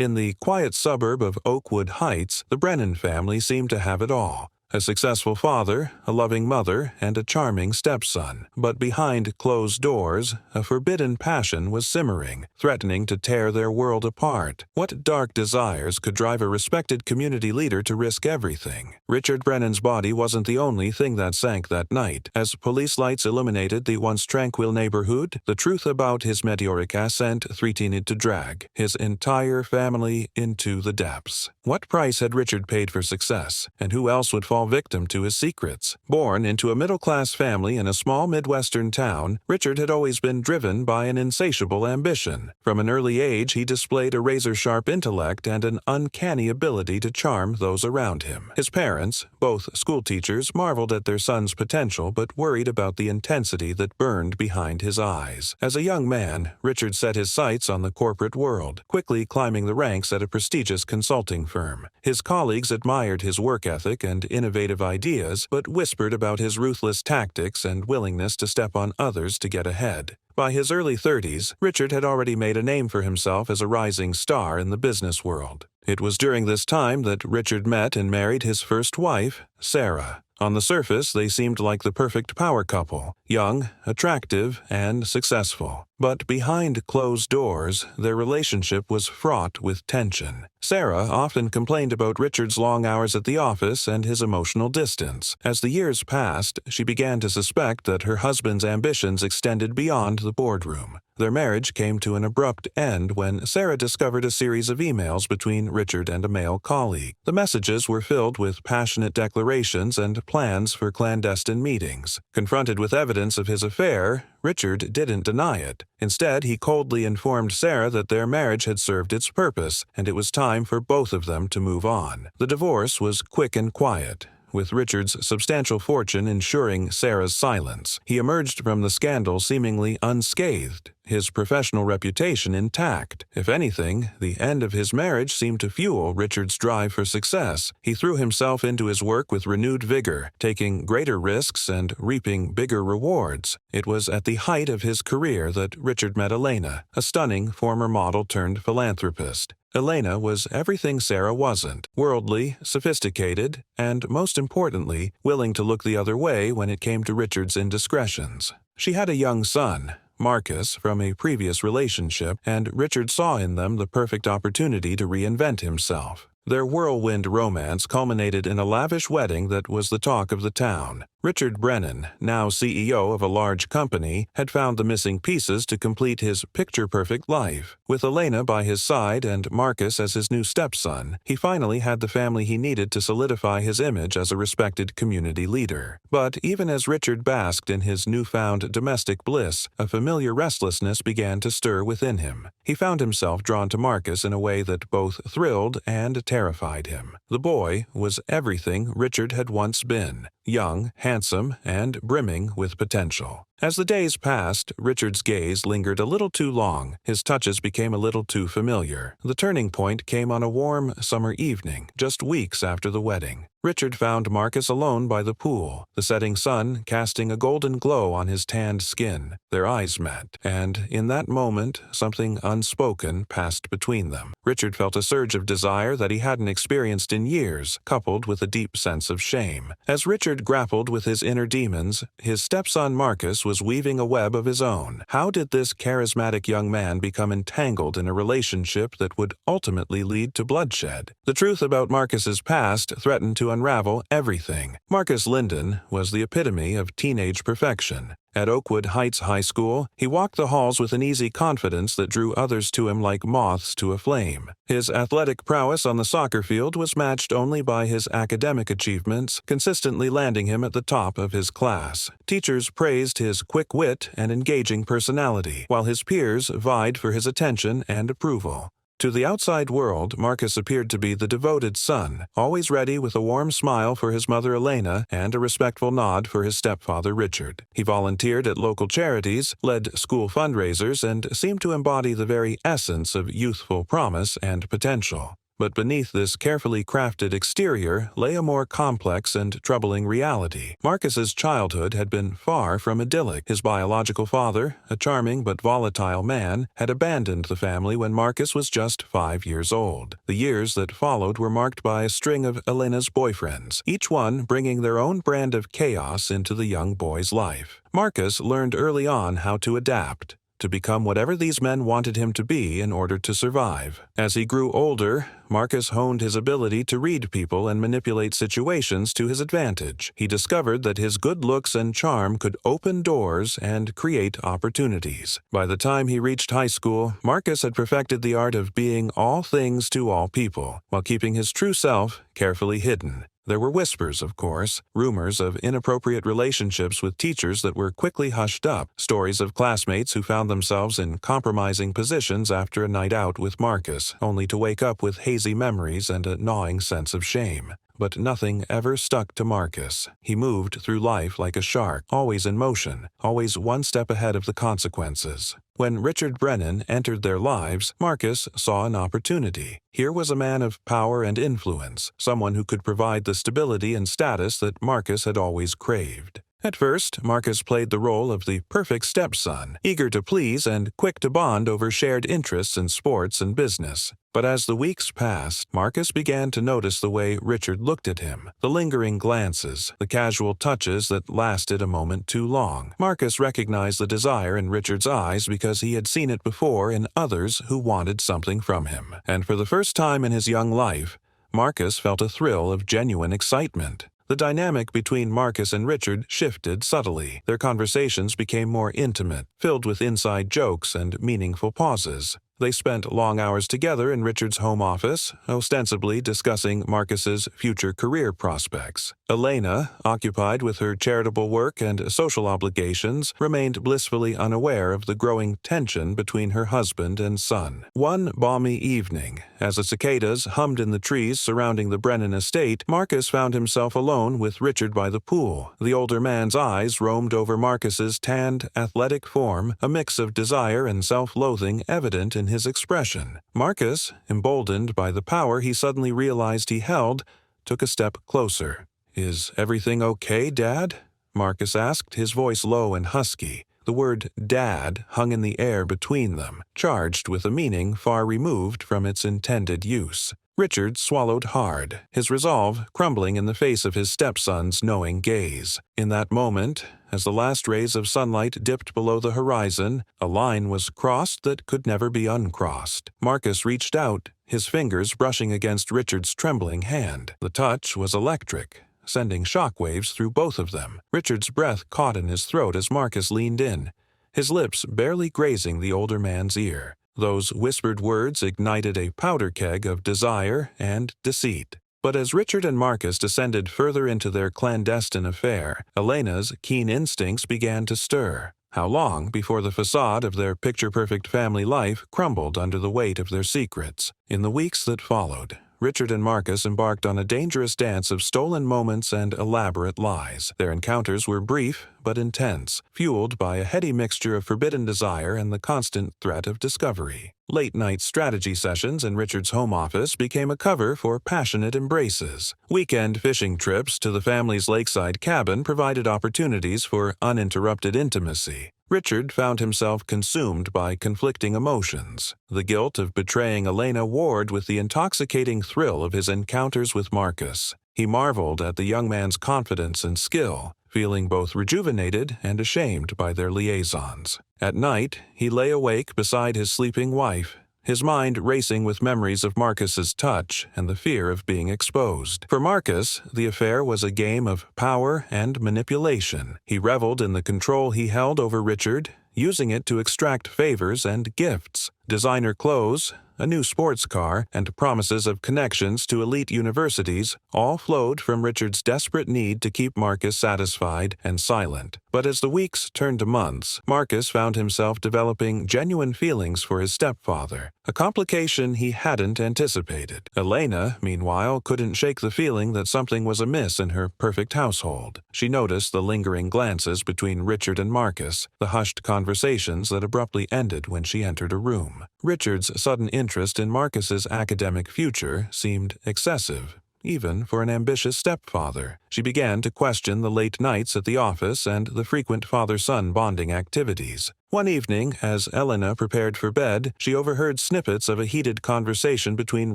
In the quiet suburb of Oakwood Heights, the Brennan family seemed to have it all. A successful father, a loving mother, and a charming stepson. But behind closed doors, a forbidden passion was simmering, threatening to tear their world apart. What dark desires could drive a respected community leader to risk everything? Richard Brennan's body wasn't the only thing that sank that night. As police lights illuminated the once tranquil neighborhood, the truth about his meteoric ascent threatened to drag his entire family into the depths. What price had Richard paid for success, and who else would fall victim to his secrets? Born into a middle-class family in a small Midwestern town, Richard had always been driven by an insatiable ambition. From an early age, he displayed a razor-sharp intellect and an uncanny ability to charm those around him. His parents, both schoolteachers, marveled at their son's potential but worried about the intensity that burned behind his eyes. As a young man, Richard set his sights on the corporate world, quickly climbing the ranks at a prestigious consulting firm. His colleagues admired his work ethic and innovative ideas, but whispered about his ruthless tactics and willingness to step on others to get ahead. By his early 30s, Richard had already made a name for himself as a rising star in the business world. It was during this time that Richard met and married his first wife, Sarah. On the surface, they seemed like the perfect power couple, young, attractive, and successful. But behind closed doors, their relationship was fraught with tension. Sarah often complained about Richard's long hours at the office and his emotional distance. As the years passed, she began to suspect that her husband's ambitions extended beyond the boardroom. Their marriage came to an abrupt end when Sarah discovered a series of emails between Richard and a male colleague. The messages were filled with passionate declarations and plans for clandestine meetings. Confronted with evidence of his affair, Richard didn't deny it. Instead, he coldly informed Sarah that their marriage had served its purpose, and it was time for both of them to move on. The divorce was quick and quiet, with Richard's substantial fortune ensuring Sarah's silence. He emerged from the scandal seemingly unscathed, his professional reputation intact. If anything, the end of his marriage seemed to fuel Richard's drive for success. He threw himself into his work with renewed vigor, taking greater risks and reaping bigger rewards. It was at the height of his career that Richard met Elena, a stunning former model turned philanthropist. Elena was everything Sarah wasn't: worldly, sophisticated, and, most importantly, willing to look the other way when it came to Richard's indiscretions. She had a young son, Marcus, from a previous relationship, and Richard saw in them the perfect opportunity to reinvent himself. Their whirlwind romance culminated in a lavish wedding that was the talk of the town. Richard Brennan, now CEO of a large company, had found the missing pieces to complete his picture-perfect life. With Elena by his side and Marcus as his new stepson, he finally had the family he needed to solidify his image as a respected community leader. But even as Richard basked in his newfound domestic bliss, a familiar restlessness began to stir within him. He found himself drawn to Marcus in a way that both thrilled and terrified him. The boy was everything Richard had once been: young, handsome, and brimming with potential. As the days passed, Richard's gaze lingered a little too long. His touches became a little too familiar. The turning point came on a warm summer evening, just weeks after the wedding. Richard found Marcus alone by the pool, the setting sun casting a golden glow on his tanned skin. Their eyes met, and in that moment, something unspoken passed between them. Richard felt a surge of desire that he hadn't experienced in years, coupled with a deep sense of shame. As Richard grappled with his inner demons, his stepson Marcus was weaving a web of his own. How did this charismatic young man become entangled in a relationship that would ultimately lead to bloodshed? The truth about Marcus's past threatened to unravel everything. Marcus Linden was the epitome of teenage perfection. At Oakwood Heights High School, he walked the halls with an easy confidence that drew others to him like moths to a flame. His athletic prowess on the soccer field was matched only by his academic achievements, consistently landing him at the top of his class. Teachers praised his quick wit and engaging personality, while his peers vied for his attention and approval. To the outside world, Marcus appeared to be the devoted son, always ready with a warm smile for his mother Elena and a respectful nod for his stepfather Richard. He volunteered at local charities, led school fundraisers, and seemed to embody the very essence of youthful promise and potential. But beneath this carefully crafted exterior lay a more complex and troubling reality. Marcus's childhood had been far from idyllic. His biological father, a charming but volatile man, had abandoned the family when Marcus was just 5 years old. The years that followed were marked by a string of Elena's boyfriends, each one bringing their own brand of chaos into the young boy's life. Marcus learned early on how to adapt, to become whatever these men wanted him to be in order to survive. As he grew older, Marcus honed his ability to read people and manipulate situations to his advantage. He discovered that his good looks and charm could open doors and create opportunities. By the time he reached high school, Marcus had perfected the art of being all things to all people, while keeping his true self carefully hidden. There were whispers, of course, rumors of inappropriate relationships with teachers that were quickly hushed up, stories of classmates who found themselves in compromising positions after a night out with Marcus, only to wake up with hazy memories and a gnawing sense of shame. But nothing ever stuck to Marcus. He moved through life like a shark, always in motion, always one step ahead of the consequences. When Richard Brennan entered their lives, Marcus saw an opportunity. Here was a man of power and influence, someone who could provide the stability and status that Marcus had always craved. At first, Marcus played the role of the perfect stepson, eager to please and quick to bond over shared interests in sports and business. But as the weeks passed, Marcus began to notice the way Richard looked at him, the lingering glances, the casual touches that lasted a moment too long. Marcus recognized the desire in Richard's eyes because he had seen it before in others who wanted something from him. And for the first time in his young life, Marcus felt a thrill of genuine excitement. The dynamic between Marcus and Richard shifted subtly. Their conversations became more intimate, filled with inside jokes and meaningful pauses. They spent long hours together in Richard's home office, ostensibly discussing Marcus's future career prospects. Elena, occupied with her charitable work and social obligations, remained blissfully unaware of the growing tension between her husband and son. One balmy evening, as the cicadas hummed in the trees surrounding the Brennan estate, Marcus found himself alone with Richard by the pool. The older man's eyes roamed over Marcus's tanned, athletic form, a mix of desire and self-loathing evident in his expression. Marcus, emboldened by the power he suddenly realized he held, took a step closer. "Is everything okay, Dad?" Marcus asked, his voice low and husky. The word "dad" hung in the air between them, charged with a meaning far removed from its intended use. Richard swallowed hard, his resolve crumbling in the face of his stepson's knowing gaze. In that moment, as the last rays of sunlight dipped below the horizon, a line was crossed that could never be uncrossed. Marcus reached out, his fingers brushing against Richard's trembling hand. The touch was electric, sending shockwaves through both of them. Richard's breath caught in his throat as Marcus leaned in, his lips barely grazing the older man's ear. Those whispered words ignited a powder keg of desire and deceit. But as Richard and Marcus descended further into their clandestine affair, Elena's keen instincts began to stir. How long before the facade of their picture-perfect family life crumbled under the weight of their secrets? In the weeks that followed, Richard and Marcus embarked on a dangerous dance of stolen moments and elaborate lies. Their encounters were brief but intense, fueled by a heady mixture of forbidden desire and the constant threat of discovery. Late-night strategy sessions in Richard's home office became a cover for passionate embraces. Weekend fishing trips to the family's lakeside cabin provided opportunities for uninterrupted intimacy. Richard found himself consumed by conflicting emotions. The guilt of betraying Elena warred with the intoxicating thrill of his encounters with Marcus. He marveled at the young man's confidence and skill, feeling both rejuvenated and ashamed by their liaisons. At night, he lay awake beside his sleeping wife, his mind racing with memories of Marcus's touch and the fear of being exposed. For Marcus, the affair was a game of power and manipulation. He reveled in the control he held over Richard, using it to extract favors and gifts. Designer clothes, a new sports car, and promises of connections to elite universities all flowed from Richard's desperate need to keep Marcus satisfied and silent. But as the weeks turned to months, Marcus found himself developing genuine feelings for his stepfather, a complication he hadn't anticipated. Elena, meanwhile, couldn't shake the feeling that something was amiss in her perfect household. She noticed the lingering glances between Richard and Marcus, the hushed conversations that abruptly ended when she entered a room. Richard's sudden interest interest in Marcus's academic future seemed excessive, even for an ambitious stepfather. She began to question the late nights at the office and the frequent father-son bonding activities. One evening, as Elena prepared for bed, she overheard snippets of a heated conversation between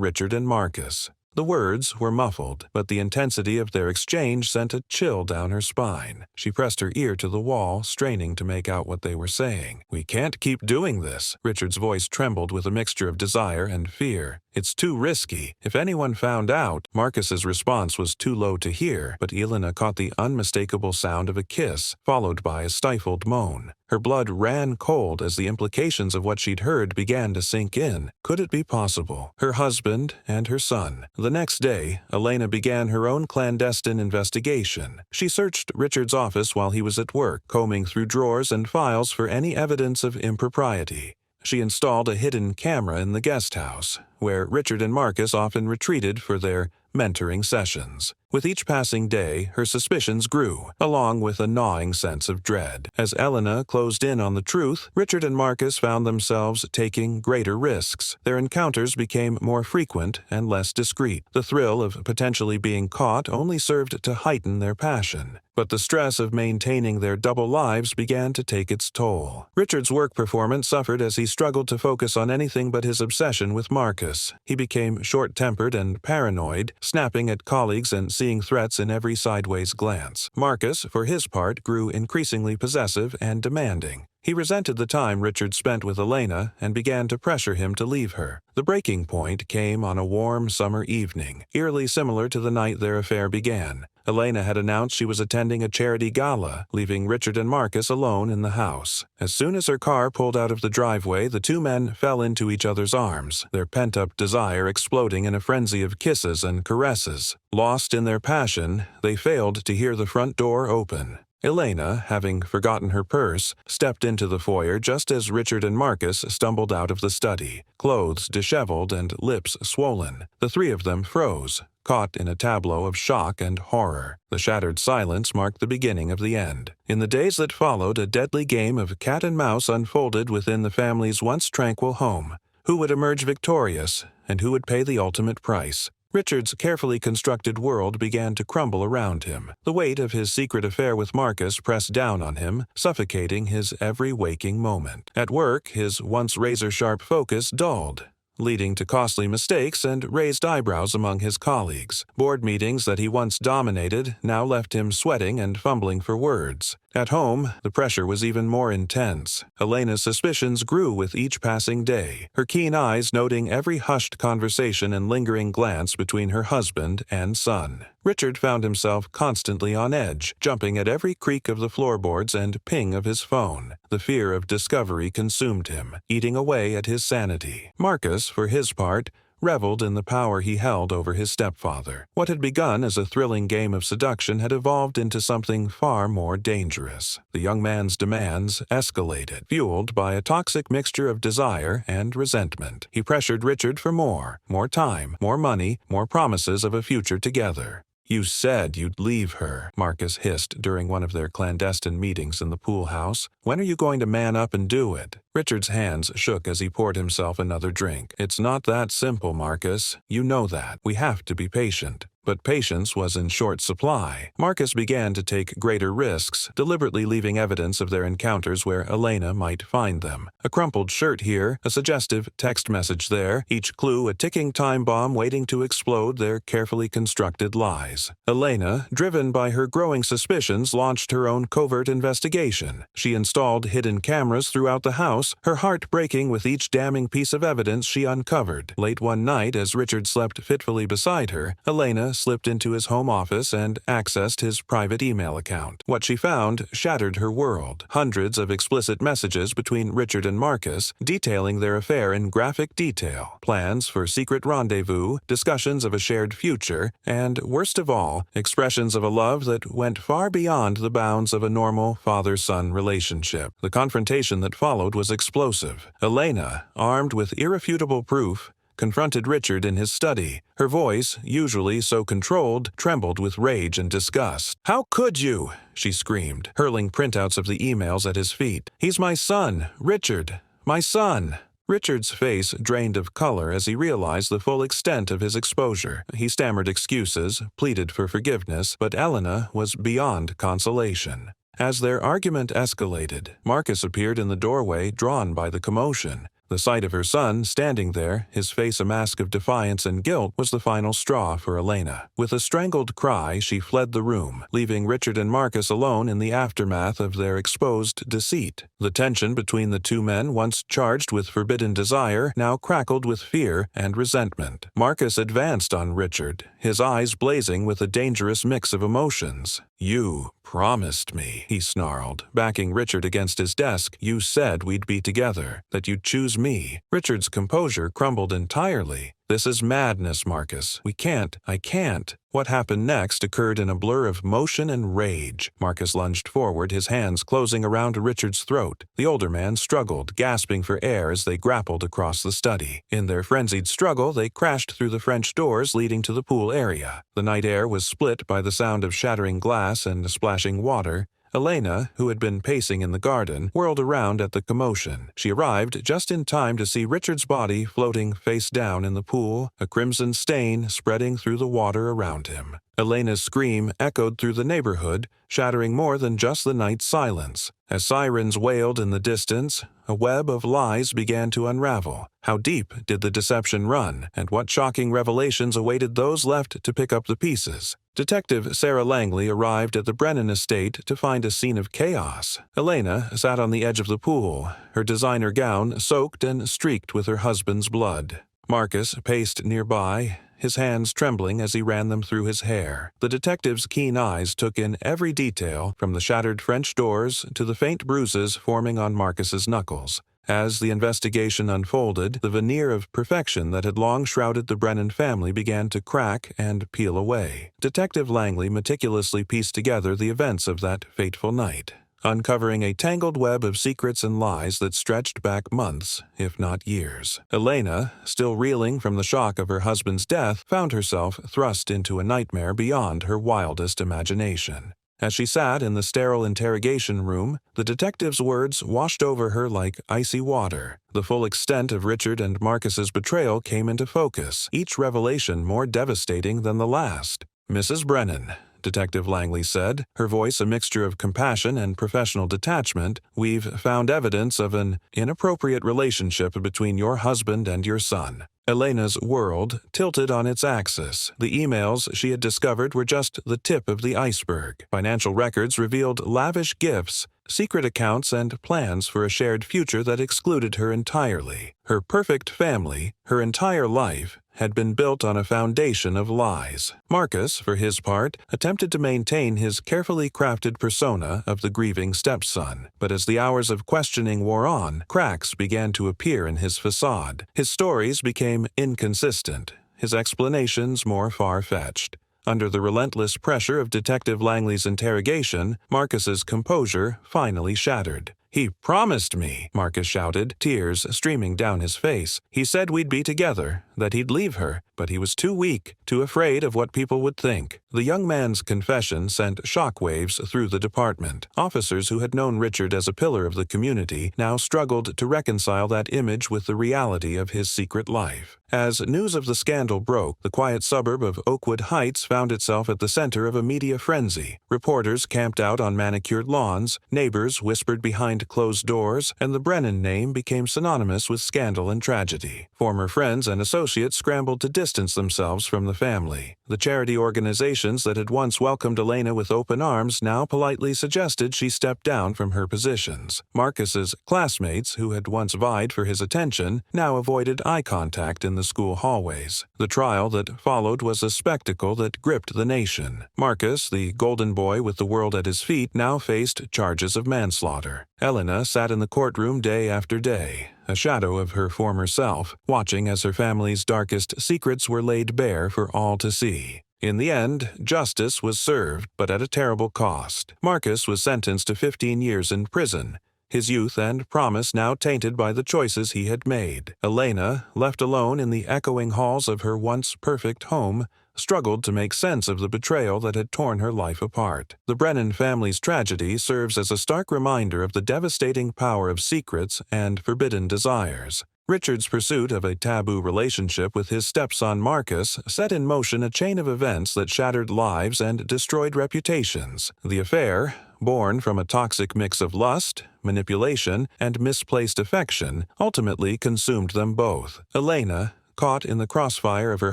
Richard and Marcus. The words were muffled, but the intensity of their exchange sent a chill down her spine. She pressed her ear to the wall, straining to make out what they were saying. "We can't keep doing this." Richard's voice trembled with a mixture of desire and fear. "It's too risky. If anyone found out..." Marcus's response was too low to hear, but Elena caught the unmistakable sound of a kiss, followed by a stifled moan. Her blood ran cold as the implications of what she'd heard began to sink in. Could it be possible? Her husband and her son. The next day, Elena began her own clandestine investigation. She searched Richard's office while he was at work, combing through drawers and files for any evidence of impropriety. She installed a hidden camera in the guest house, where Richard and Marcus often retreated for their mentoring sessions. With each passing day, her suspicions grew, along with a gnawing sense of dread. As Elena closed in on the truth, Richard and Marcus found themselves taking greater risks. Their encounters became more frequent and less discreet. The thrill of potentially being caught only served to heighten their passion. But the stress of maintaining their double lives began to take its toll. Richard's work performance suffered as he struggled to focus on anything but his obsession with Marcus. He became short-tempered and paranoid, snapping at colleagues and seeing threats in every sideways glance. Marcus, for his part, grew increasingly possessive and demanding. He resented the time Richard spent with Elena and began to pressure him to leave her. The breaking point came on a warm summer evening, eerily similar to the night their affair began. Elena had announced she was attending a charity gala, leaving Richard and Marcus alone in the house. As soon as her car pulled out of the driveway, the two men fell into each other's arms, their pent-up desire exploding in a frenzy of kisses and caresses. Lost in their passion, they failed to hear the front door open. Elena, having forgotten her purse, stepped into the foyer just as Richard and Marcus stumbled out of the study, clothes disheveled and lips swollen. The three of them froze, caught in a tableau of shock and horror. The shattered silence marked the beginning of the end. In the days that followed, a deadly game of cat and mouse unfolded within the family's once tranquil home. Who would emerge victorious, and who would pay the ultimate price? Richard's carefully constructed world began to crumble around him. The weight of his secret affair with Marcus pressed down on him, suffocating his every waking moment. At work, his once razor-sharp focus dulled, leading to costly mistakes and raised eyebrows among his colleagues. Board meetings that he once dominated now left him sweating and fumbling for words. At home, the pressure was even more intense. Elena's suspicions grew with each passing day, her keen eyes noting every hushed conversation and lingering glance between her husband and son. Richard found himself constantly on edge, jumping at every creak of the floorboards and ping of his phone. The fear of discovery consumed him, eating away at his sanity. Marcus, for his part, reveled in the power he held over his stepfather. What had begun as a thrilling game of seduction had evolved into something far more dangerous. The young man's demands escalated, fueled by a toxic mixture of desire and resentment. He pressured Richard for more time, more money, more promises of a future together. "You said you'd leave her," Marcus hissed during one of their clandestine meetings in the pool house. "When are you going to man up and do it?" Richard's hands shook as he poured himself another drink. "It's not that simple, Marcus. You know that. We have to be patient." But patience was in short supply. Marcus began to take greater risks, deliberately leaving evidence of their encounters where Elena might find them. A crumpled shirt here, a suggestive text message there, each clue a ticking time bomb waiting to explode their carefully constructed lies. Elena, driven by her growing suspicions, launched her own covert investigation. She installed hidden cameras throughout the house, her heart breaking with each damning piece of evidence she uncovered. Late one night, as Richard slept fitfully beside her, Elena slipped into his home office and accessed his private email account. What she found shattered her world. Hundreds of explicit messages between Richard and Marcus, detailing their affair in graphic detail, plans for secret rendezvous, discussions of a shared future, and, worst of all, expressions of a love that went far beyond the bounds of a normal father-son relationship. The confrontation that followed was explosive. Elena, armed with irrefutable proof, confronted Richard in his study. Her voice, usually so controlled, trembled with rage and disgust. "How could you?" she screamed, hurling printouts of the emails at his feet. "He's my son, Richard. My son." Richard's face drained of color as he realized the full extent of his exposure. He stammered excuses, pleaded for forgiveness, but Elena was beyond consolation. As their argument escalated, Marcus appeared in the doorway, drawn by the commotion. The sight of her son standing there, his face a mask of defiance and guilt, was the final straw for Elena. With a strangled cry, she fled the room, leaving Richard and Marcus alone in the aftermath of their exposed deceit. The tension between the two men, once charged with forbidden desire, now crackled with fear and resentment. Marcus advanced on Richard, his eyes blazing with a dangerous mix of emotions. "You promised me," he snarled, backing Richard against his desk. "You said we'd be together, that you'd choose me." Richard's composure crumbled entirely. "This is madness, Marcus. I can't." What happened next occurred in a blur of motion and rage. Marcus lunged forward, his hands closing around Richard's throat. The older man struggled, gasping for air as they grappled across the study. In their frenzied struggle, they crashed through the French doors leading to the pool area. The night air was split by the sound of shattering glass and splashing water. Elena, who had been pacing in the garden, whirled around at the commotion. She arrived just in time to see Richard's body floating face down in the pool, a crimson stain spreading through the water around him. Elena's scream echoed through the neighborhood, shattering more than just the night's silence. As sirens wailed in the distance, a web of lies began to unravel. How deep did the deception run, and what shocking revelations awaited those left to pick up the pieces? Detective Sarah Langley arrived at the Brennan estate to find a scene of chaos. Elena sat on the edge of the pool, her designer gown soaked and streaked with her husband's blood. Marcus paced nearby, his hands trembling as he ran them through his hair. The detective's keen eyes took in every detail, from the shattered French doors to the faint bruises forming on Marcus's knuckles. As the investigation unfolded, the veneer of perfection that had long shrouded the Brennan family began to crack and peel away. Detective Langley meticulously pieced together the events of that fateful night, uncovering a tangled web of secrets and lies that stretched back months, if not years. Elena, still reeling from the shock of her husband's death, found herself thrust into a nightmare beyond her wildest imagination. As she sat in the sterile interrogation room, the detective's words washed over her like icy water. The full extent of Richard and Marcus's betrayal came into focus, each revelation more devastating than the last. "Mrs. Brennan," Detective Langley said, her voice a mixture of compassion and professional detachment, "we've found evidence of an inappropriate relationship between your husband and your son." Elena's world tilted on its axis. The emails she had discovered were just the tip of the iceberg. Financial records revealed lavish gifts, secret accounts, and plans for a shared future that excluded her entirely. Her perfect family, her entire life, had been built on a foundation of lies. Marcus, for his part, attempted to maintain his carefully crafted persona of the grieving stepson. But as the hours of questioning wore on, cracks began to appear in his facade. His stories became inconsistent, his explanations more far-fetched. Under the relentless pressure of Detective Langley's interrogation, Marcus's composure finally shattered. "He promised me," Marcus shouted, tears streaming down his face. "He said we'd be together, that he'd leave her, but he was too weak, too afraid of what people would think." The young man's confession sent shockwaves through the department. Officers who had known Richard as a pillar of the community now struggled to reconcile that image with the reality of his secret life. As news of the scandal broke, the quiet suburb of Oakwood Heights found itself at the center of a media frenzy. Reporters camped out on manicured lawns, neighbors whispered behind closed doors, and the Brennan name became synonymous with scandal and tragedy. Former friends and associates scrambled to distance themselves from the family. The charity organizations that had once welcomed Elena with open arms now politely suggested she step down from her positions. Marcus's classmates, who had once vied for his attention, now avoided eye contact in the school hallways. The trial that followed was a spectacle that gripped the nation. Marcus, the golden boy with the world at his feet, now faced charges of manslaughter. Elena sat in the courtroom day after day, a shadow of her former self, watching as her family's darkest secrets were laid bare for all to see. In the end, justice was served, but at a terrible cost. Marcus was sentenced to 15 years in prison, his youth and promise now tainted by the choices he had made. Elena, left alone in the echoing halls of her once perfect home, struggled to make sense of the betrayal that had torn her life apart. The Brennan family's tragedy serves as a stark reminder of the devastating power of secrets and forbidden desires. Richard's pursuit of a taboo relationship with his stepson Marcus set in motion a chain of events that shattered lives and destroyed reputations. The affair, born from a toxic mix of lust, manipulation, and misplaced affection, ultimately consumed them both. Elena, caught in the crossfire of her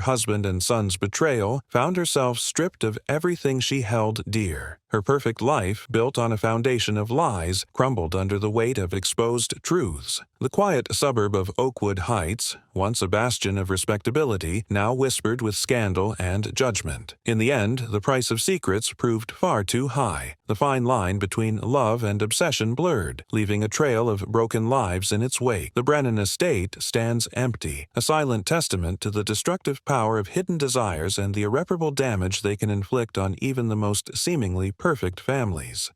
husband and son's betrayal, found herself stripped of everything she held dear. Her perfect life, built on a foundation of lies, crumbled under the weight of exposed truths. The quiet suburb of Oakwood Heights, once a bastion of respectability, now whispered with scandal and judgment. In the end, the price of secrets proved far too high. The fine line between love and obsession blurred, leaving a trail of broken lives in its wake. The Brennan estate stands empty, a silent testament to the destructive power of hidden desires and the irreparable damage they can inflict on even the most seemingly perfect families.